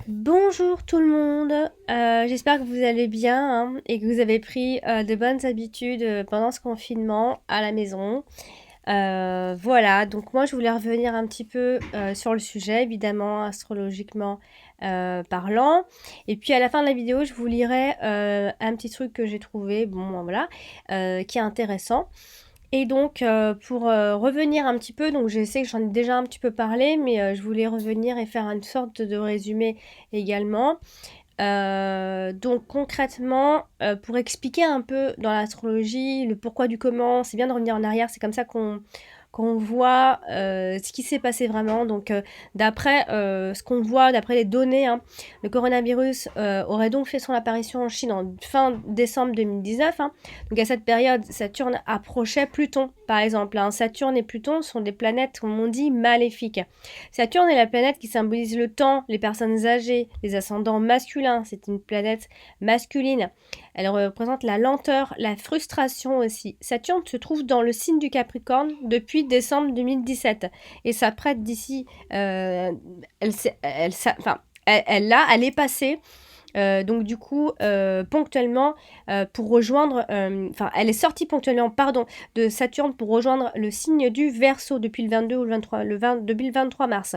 Bonjour tout le monde, j'espère que vous allez bien hein, et que vous avez pris de bonnes habitudes pendant ce confinement à la maison. Voilà, donc moi je voulais revenir un petit peu sur le sujet, évidemment astrologiquement parlant. Et puis à la fin de la vidéo, je vous lirai un petit truc que j'ai trouvé, bon voilà, qui est intéressant. Et donc, pour revenir un petit peu, donc je sais que j'en ai déjà un petit peu parlé, mais je voulais revenir et faire une sorte de résumé également. Donc concrètement, pour expliquer un peu dans l'astrologie le pourquoi du comment, c'est bien de revenir en arrière, c'est comme ça qu'on voit ce qui s'est passé vraiment. Donc d'après ce qu'on voit, d'après les données, hein, le coronavirus aurait donc fait son apparition en Chine en fin décembre 2019. Hein. Donc à cette période, Saturne approchait Pluton, par exemple. Hein. Saturne et Pluton sont des planètes, comme on dit, maléfiques. Saturne est la planète qui symbolise le temps, les personnes âgées, les ascendants masculins. C'est une planète masculine. Elle représente la lenteur, la frustration aussi. Saturne se trouve dans le signe du Capricorne depuis décembre 2017 et s'apprête d'ici. Elle est passée. Donc du coup, ponctuellement, pour rejoindre, elle est sortie ponctuellement, pardon, de Saturne pour rejoindre le signe du Verseau depuis le 22 ou le 23, depuis le 23 mars.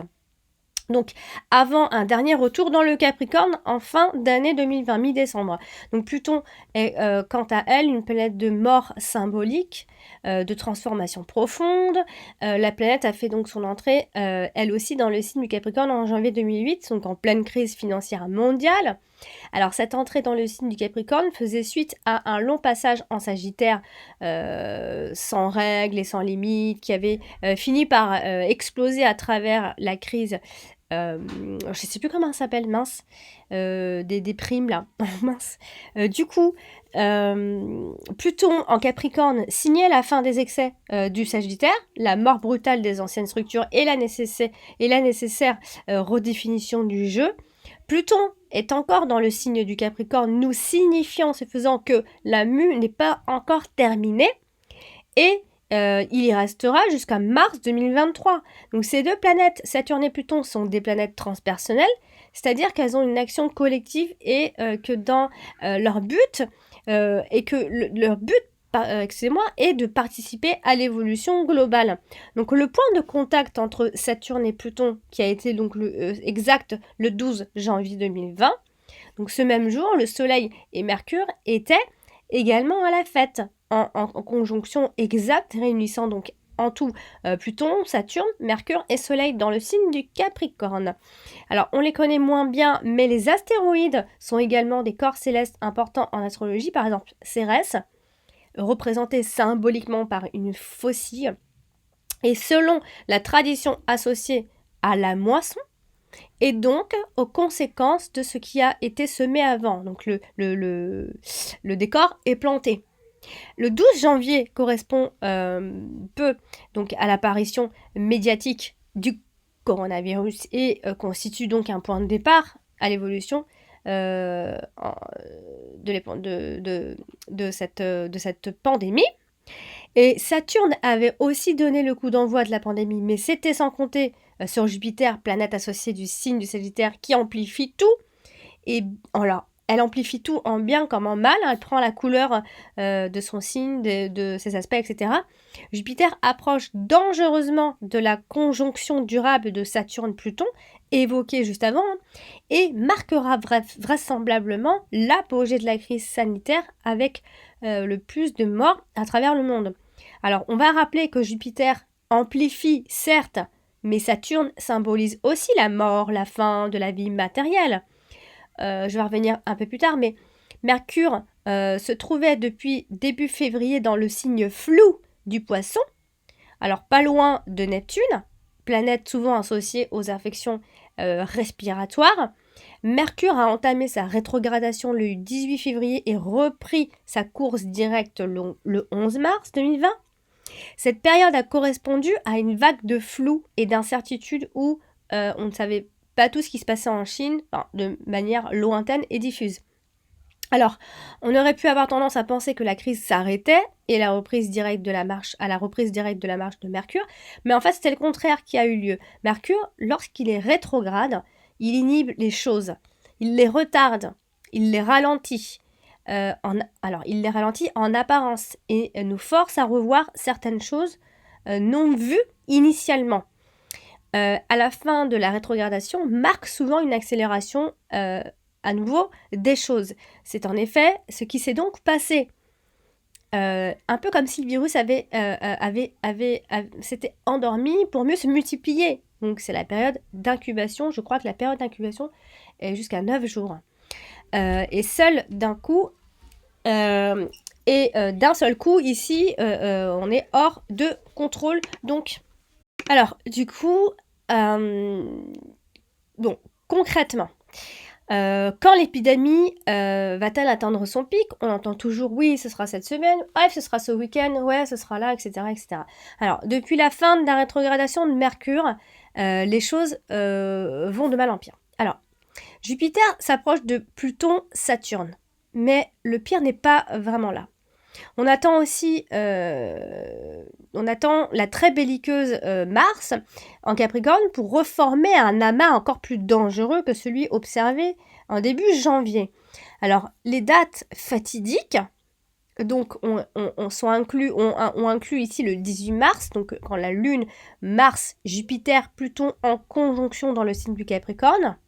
Donc, avant un dernier retour dans le Capricorne en fin d'année 2020, mi-décembre. Donc, Pluton est, quant à elle, une planète de mort symbolique, de transformation profonde. La planète a fait donc son entrée, elle aussi, dans le signe du Capricorne en janvier 2008, donc en pleine crise financière mondiale. Alors, cette entrée dans le signe du Capricorne faisait suite à un long passage en Sagittaire, sans règles et sans limites, qui avait fini par exploser à travers la crise je sais plus comment ça s'appelle, mince, des primes là, mince. Du coup, Pluton en Capricorne signait la fin des excès du Sagittaire, la mort brutale des anciennes structures et la nécessaire redéfinition du jeu. Pluton est encore dans le signe du Capricorne, nous signifiant ce faisant que la mue n'est pas encore terminée et il y restera jusqu'à mars 2023. Donc ces deux planètes, Saturne et Pluton, sont des planètes transpersonnelles, c'est-à-dire qu'elles ont une action collective et que dans leur but, et que leur but excusez-moi, est de participer à l'évolution globale. Donc le point de contact entre Saturne et Pluton, qui a été donc exact le 12 janvier 2020, donc ce même jour, le Soleil et Mercure étaient également à la fête, en conjonction exacte, réunissant donc en tout Pluton, Saturne, Mercure et Soleil dans le signe du Capricorne. Alors on les connaît moins bien, mais les astéroïdes sont également des corps célestes importants en astrologie, par exemple Cérès, représenté symboliquement par une faucille, et selon la tradition associée à la moisson, et donc aux conséquences de ce qui a été semé avant. Donc le décor est planté. Le 12 janvier correspond peu donc à l'apparition médiatique du coronavirus et constitue donc un point de départ à l'évolution de cette pandémie. Et Saturne avait aussi donné le coup d'envoi de la pandémie, mais c'était sans compter sur Jupiter, planète associée du signe du Sagittaire, qui amplifie tout. Et alors, elle amplifie tout en bien comme en mal, hein, elle prend la couleur de son signe, de ses aspects, etc. Jupiter approche dangereusement de la conjonction durable de Saturne-Pluton, évoquée juste avant, hein, et marquera vraisemblablement l'apogée de la crise sanitaire avec le plus de morts à travers le monde. Alors, on va rappeler que Jupiter amplifie, certes, mais Saturne symbolise aussi la mort, la fin de la vie matérielle. Je vais revenir un peu plus tard, mais Mercure se trouvait depuis début février dans le signe flou du Poisson, alors pas loin de Neptune, planète souvent associée aux infections respiratoires. Mercure a entamé sa rétrogradation le 18 février et repris sa course directe le 11 mars 2020. Cette période a correspondu à une vague de flou et d'incertitude où on ne savait pas tout ce qui se passait en Chine, enfin, de manière lointaine et diffuse. Alors, on aurait pu avoir tendance à penser que la crise s'arrêtait et la reprise directe de la marche de Mercure, mais en fait c'était le contraire qui a eu lieu. Mercure, lorsqu'il est rétrograde, il inhibe les choses, il les retarde, il les ralentit. Alors, il les ralentit en apparence et nous force à revoir certaines choses non vues initialement. À la fin de la rétrogradation marque souvent une accélération à nouveau des choses. C'est en effet ce qui s'est donc passé. Un peu comme si le virus s'était endormi pour mieux se multiplier. Donc c'est la période d'incubation. Je crois que la période d'incubation est jusqu'à 9 jours. Et seul d'un coup, d'un seul coup, ici, on est hors de contrôle. Donc, alors, du coup, bon, concrètement, quand l'épidémie va-t-elle atteindre son pic? On entend toujours oui, ce sera cette semaine, bref, ce sera ce week-end, ouais, ce sera là, etc., etc. Alors, depuis la fin de la rétrogradation de Mercure, les choses vont de mal en pire. Alors, Jupiter s'approche de Pluton, Saturne, mais le pire n'est pas vraiment là. On attend aussi la très belliqueuse Mars en Capricorne pour reformer un amas encore plus dangereux que celui observé en début janvier. Alors, les dates fatidiques, donc on inclut ici le 18 mars, donc quand la Lune, Mars, Jupiter, Pluton en conjonction dans le signe du Capricorne,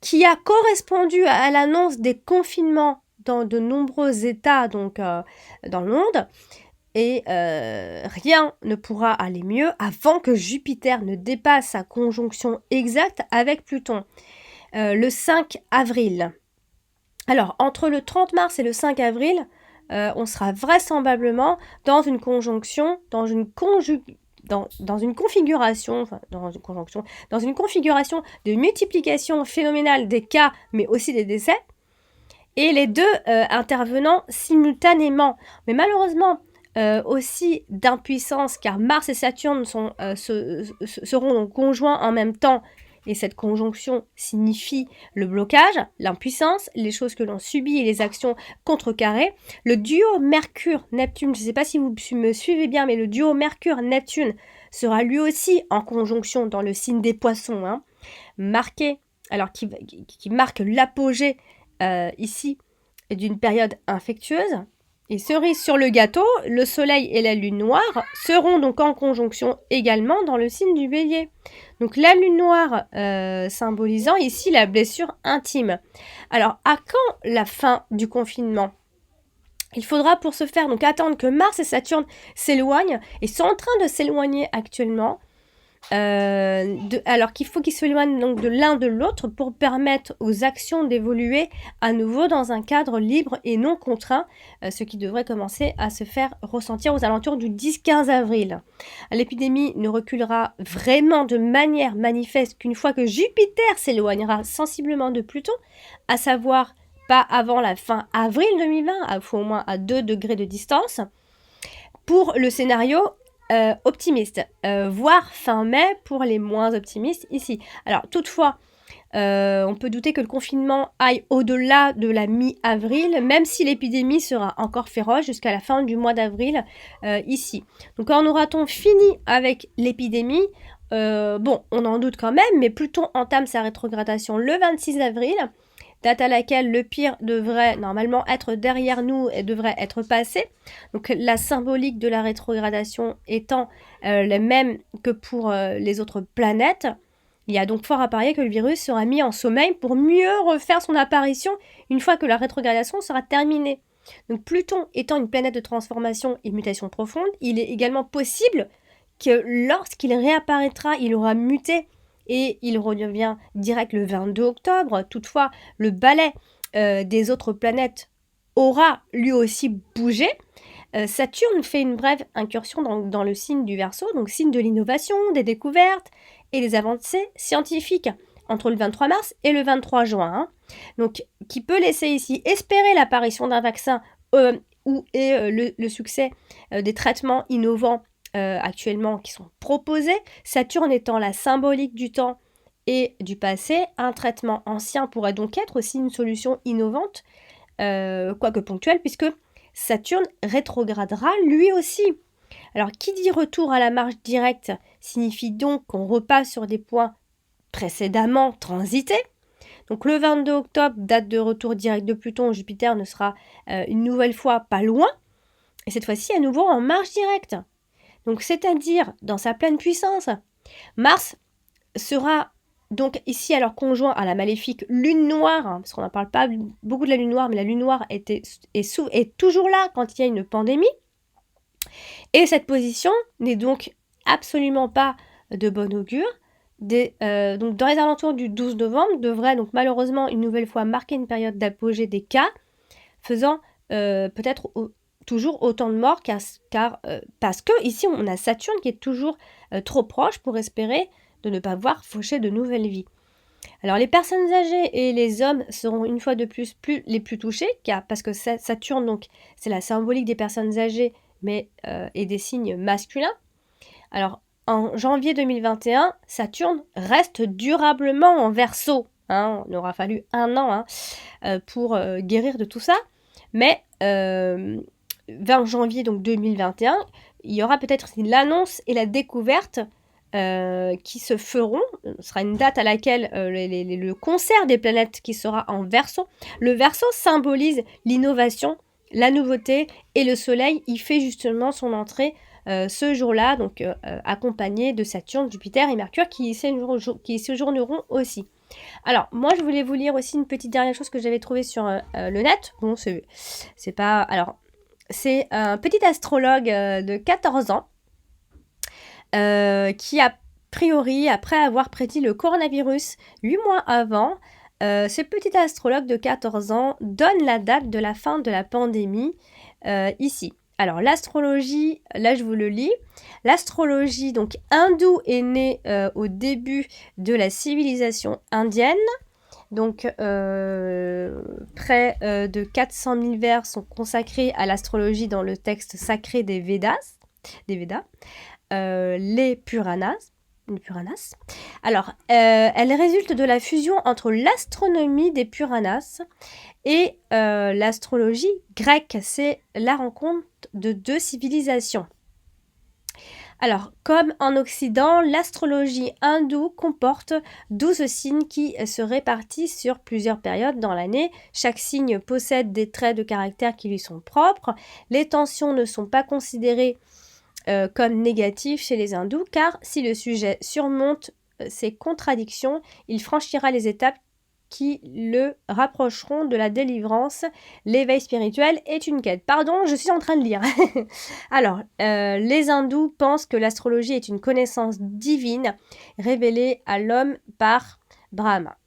qui a correspondu à l'annonce des confinements dans de nombreux États donc dans le monde, et rien ne pourra aller mieux avant que Jupiter ne dépasse sa conjonction exacte avec Pluton, le 5 avril. Alors, entre le 30 mars et le 5 avril, on sera vraisemblablement dans une conjonction, dans une configuration de multiplication phénoménale des cas, mais aussi des décès, et les deux intervenant simultanément. Mais malheureusement, aussi d'impuissance, car Mars et Saturne seront donc conjoints en même temps, et cette conjonction signifie le blocage, l'impuissance, les choses que l'on subit et les actions contrecarrées. Le duo Mercure-Neptune, je ne sais pas si vous me suivez bien, mais le duo Mercure-Neptune sera lui aussi en conjonction dans le signe des Poissons, hein, qui marque l'apogée ici d'une période infectieuse. Et cerise sur le gâteau, le soleil et la lune noire seront donc en conjonction également dans le signe du Bélier. Donc la lune noire symbolisant ici la blessure intime. Alors à quand la fin du confinement? Il faudra pour ce faire donc attendre que Mars et Saturne s'éloignent et sont en train de s'éloigner actuellement. Alors qu'il faut qu'ils s'éloignent donc de l'un de l'autre pour permettre aux actions d'évoluer à nouveau dans un cadre libre et non contraint, ce qui devrait commencer à se faire ressentir aux alentours du 10-15 avril. L'épidémie ne reculera vraiment de manière manifeste qu'une fois que Jupiter s'éloignera sensiblement de Pluton, à savoir pas avant la fin avril 2020, au moins à 2 degrés de distance, pour le scénario optimiste, voire fin mai pour les moins optimistes ici. Alors toutefois, on peut douter que le confinement aille au-delà de la mi-avril, même si l'épidémie sera encore féroce jusqu'à la fin du mois d'avril ici. Donc quand aura-t-on fini avec l'épidémie? Bon, on en doute quand même, mais Pluton entame sa rétrogradation le 26 avril, date à laquelle le pire devrait normalement être derrière nous et devrait être passé. Donc la symbolique de la rétrogradation étant la même que pour les autres planètes, il y a donc fort à parier que le virus sera mis en sommeil pour mieux refaire son apparition une fois que la rétrogradation sera terminée. Donc Pluton étant une planète de transformation et mutation profonde, il est également possible que lorsqu'il réapparaîtra, il aura muté et il revient direct le 22 octobre. Toutefois, le balai des autres planètes aura lui aussi bougé. Saturne fait une brève incursion dans le signe du Verseau, donc signe de l'innovation, des découvertes et des avancées scientifiques entre le 23 mars et le 23 juin. Hein. Donc, qui peut laisser ici espérer l'apparition d'un vaccin le succès des traitements innovants actuellement qui sont proposés. Saturne étant la symbolique du temps et du passé, un traitement ancien pourrait donc être aussi une solution innovante, quoique ponctuelle, puisque Saturne rétrogradera lui aussi. Alors, qui dit retour à la marche directe signifie donc qu'on repasse sur des points précédemment transité. Donc le 22 octobre, date de retour direct de Pluton, Jupiter ne sera une nouvelle fois pas loin, et cette fois-ci à nouveau en marche directe. Donc c'est-à-dire dans sa pleine puissance. Mars sera donc ici alors conjoint à la maléfique lune noire, hein, parce qu'on n'en parle pas beaucoup de la lune noire, mais la lune noire est toujours là quand il y a une pandémie. Et cette position n'est donc absolument pas de bon augure. Donc dans les alentours du 12 novembre, devrait donc malheureusement une nouvelle fois marquer une période d'apogée des cas, faisant peut-être toujours autant de morts, parce que ici on a Saturne qui est toujours trop proche pour espérer de ne pas voir faucher de nouvelles vies. Alors les personnes âgées et les hommes seront une fois de plus les plus touchés, parce que Saturne donc c'est la symbolique des personnes âgées, mais et des signes masculins. Alors en janvier 2021, Saturne reste durablement en Verseau. Hein, il aura fallu 1 an pour guérir de tout ça. Mais 20 janvier donc 2021, il y aura peut-être l'annonce et la découverte qui se feront. Ce sera une date à laquelle le concert des planètes qui sera en Verseau. Le Verseau symbolise l'innovation, la nouveauté, et le Soleil, il fait justement son entrée ce jour-là, donc accompagné de Saturne, Jupiter et Mercure qui séjourneront aussi. Alors, moi, je voulais vous lire aussi une petite dernière chose que j'avais trouvée sur le net. Bon, c'est pas... Alors, c'est un petit astrologue de 14 ans qui, a priori, après avoir prédit le coronavirus 8 mois avant, ce petit astrologue de 14 ans donne la date de la fin de la pandémie ici. Alors l'astrologie, là je vous le lis, l'astrologie donc hindoue est née au début de la civilisation indienne, donc près de 400 000 vers sont consacrés à l'astrologie dans le texte sacré des Védas, les Puranas. Alors, elle résulte de la fusion entre l'astronomie des Puranas et l'astrologie grecque. C'est la rencontre de deux civilisations. Alors, comme en Occident, l'astrologie hindoue comporte 12 signes qui se répartissent sur plusieurs périodes dans l'année. Chaque signe possède des traits de caractère qui lui sont propres. Les tensions ne sont pas considérées comme négatif chez les hindous, car si le sujet surmonte ces contradictions, il franchira les étapes qui le rapprocheront de la délivrance. L'éveil spirituel est une quête. Pardon, je suis en train de lire. Alors, les hindous pensent que l'astrologie est une connaissance divine révélée à l'homme par Brahma.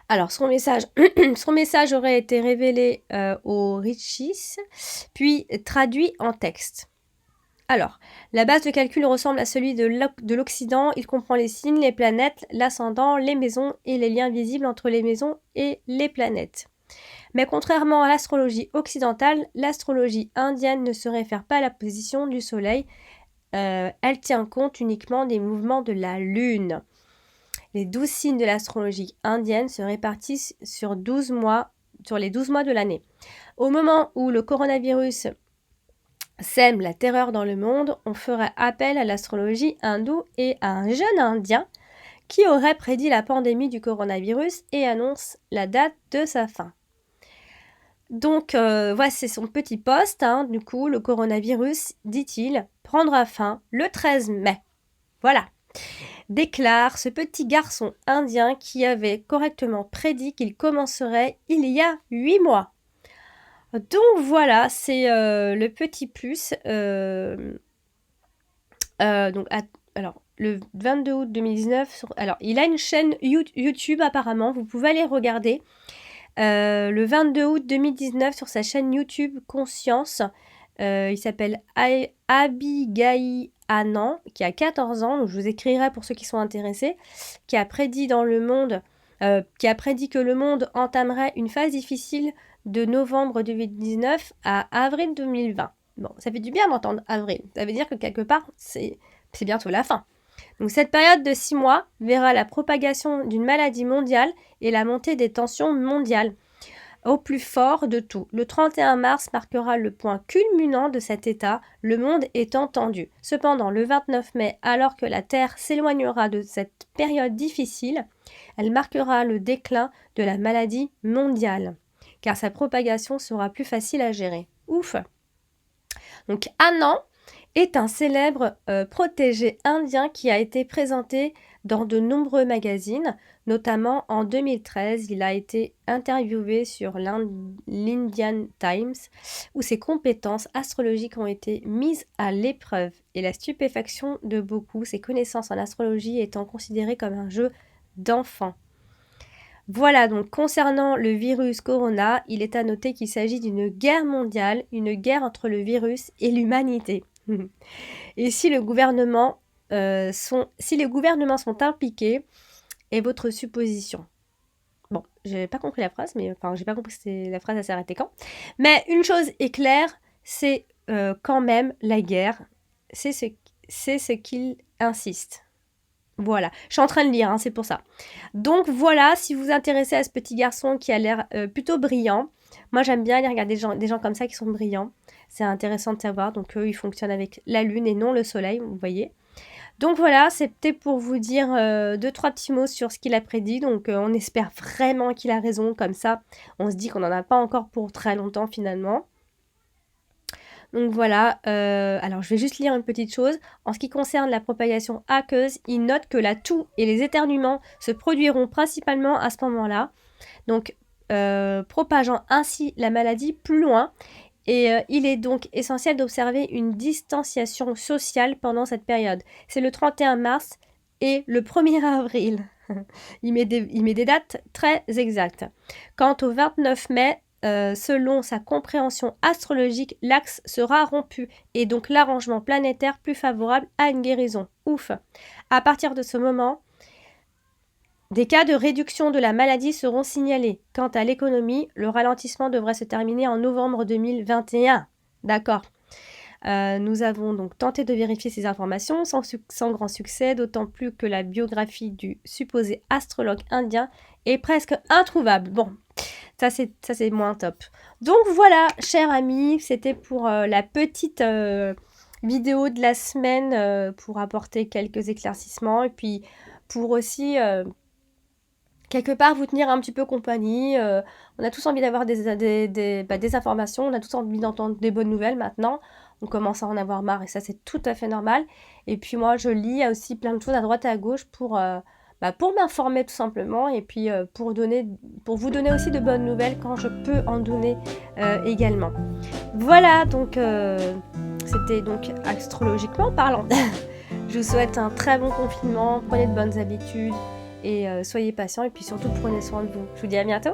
Alors, son message aurait été révélé aux rishis, puis traduit en texte. Alors, la base de calcul ressemble à celui de l'Occident. Il comprend les signes, les planètes, l'ascendant, les maisons et les liens visibles entre les maisons et les planètes. Mais contrairement à l'astrologie occidentale, l'astrologie indienne ne se réfère pas à la position du Soleil. Elle tient compte uniquement des mouvements de la Lune. Les 12 signes de l'astrologie indienne se répartissent sur les 12 mois de l'année. Au moment où le coronavirus sème la terreur dans le monde, on ferait appel à l'astrologie hindoue et à un jeune indien qui aurait prédit la pandémie du coronavirus et annonce la date de sa fin. Donc, voici son petit post. Du coup, le coronavirus, dit-il, prendra fin le 13 mai. Voilà, déclare ce petit garçon indien qui avait correctement prédit qu'il commencerait il y a 8 mois. Donc voilà, c'est le petit plus. Alors, le 22 août 2019, alors il a une chaîne YouTube apparemment, vous pouvez aller regarder. Le 22 août 2019 sur sa chaîne YouTube Conscience, il s'appelle Abigail Anand, qui a 14 ans, donc je vous écrirai pour ceux qui sont intéressés, qui a prédit que le monde entamerait une phase difficile de novembre 2019 à avril 2020. Bon, ça fait du bien d'entendre avril. Ça veut dire que quelque part, c'est bientôt la fin. Donc cette période de 6 mois verra la propagation d'une maladie mondiale et la montée des tensions mondiales. au plus fort de tout. Le 31 mars marquera le point culminant de cet état, le monde étant tendu. Cependant, le 29 mai, alors que la Terre s'éloignera de cette période difficile, elle marquera le déclin de la maladie mondiale, car sa propagation sera plus facile à gérer. Ouf! Donc Anand est un célèbre protégé indien qui a été présenté dans de nombreux magazines, notamment en 2013, il a été interviewé sur l'Indian Times, où ses compétences astrologiques ont été mises à l'épreuve et la stupéfaction de beaucoup, ses connaissances en astrologie étant considérées comme un jeu d'enfant. Voilà, donc concernant le virus corona, il est à noter qu'il s'agit d'une guerre mondiale, une guerre entre le virus et l'humanité. Et si les gouvernements sont impliqués, est votre supposition. Bon, j'ai pas compris la phrase, mais enfin, j'ai pas compris la phrase elle s'est arrêtée quand. Mais une chose est claire, c'est quand même la guerre, c'est ce qu'il insiste. Voilà, je suis en train de lire, hein, c'est pour ça. Donc voilà, si vous vous intéressez à ce petit garçon qui a l'air plutôt brillant, moi j'aime bien aller regarder des gens comme ça qui sont brillants. C'est intéressant de savoir, donc eux ils fonctionnent avec la lune et non le soleil, vous voyez. Donc voilà, c'était pour vous dire 2-3 petits mots sur ce qu'il a prédit. Donc on espère vraiment qu'il a raison, comme ça on se dit qu'on n'en a pas encore pour très longtemps finalement. Donc voilà, alors je vais juste lire une petite chose. En ce qui concerne la propagation aqueuse, il note que la toux et les éternuements se produiront principalement à ce moment-là, donc propageant ainsi la maladie plus loin. Et il est donc essentiel d'observer une distanciation sociale pendant cette période. C'est le 31 mars et le 1er avril. il met des dates très exactes. Quant au 29 mai, selon sa compréhension astrologique, l'axe sera rompu et donc l'arrangement planétaire plus favorable à une guérison. Ouf! À partir de ce moment, des cas de réduction de la maladie seront signalés. Quant à l'économie, le ralentissement devrait se terminer en novembre 2021. D'accord. Nous avons donc tenté de vérifier ces informations sans grand succès, d'autant plus que la biographie du supposé astrologue indien est presque introuvable. Bon, ça c'est moins top. Donc voilà, chers amis, c'était pour la petite vidéo de la semaine pour apporter quelques éclaircissements et puis pour aussi quelque part vous tenir un petit peu compagnie. On a tous envie d'avoir des informations, on a tous envie d'entendre des bonnes nouvelles maintenant. On commence à en avoir marre et ça c'est tout à fait normal. Et puis moi je lis aussi plein de choses à droite et à gauche pour m'informer tout simplement et puis pour vous donner aussi de bonnes nouvelles quand je peux en donner également. Voilà, donc c'était donc astrologiquement parlant. Je vous souhaite un très bon confinement, prenez de bonnes habitudes et soyez patients et puis surtout prenez soin de vous. Je vous dis à bientôt.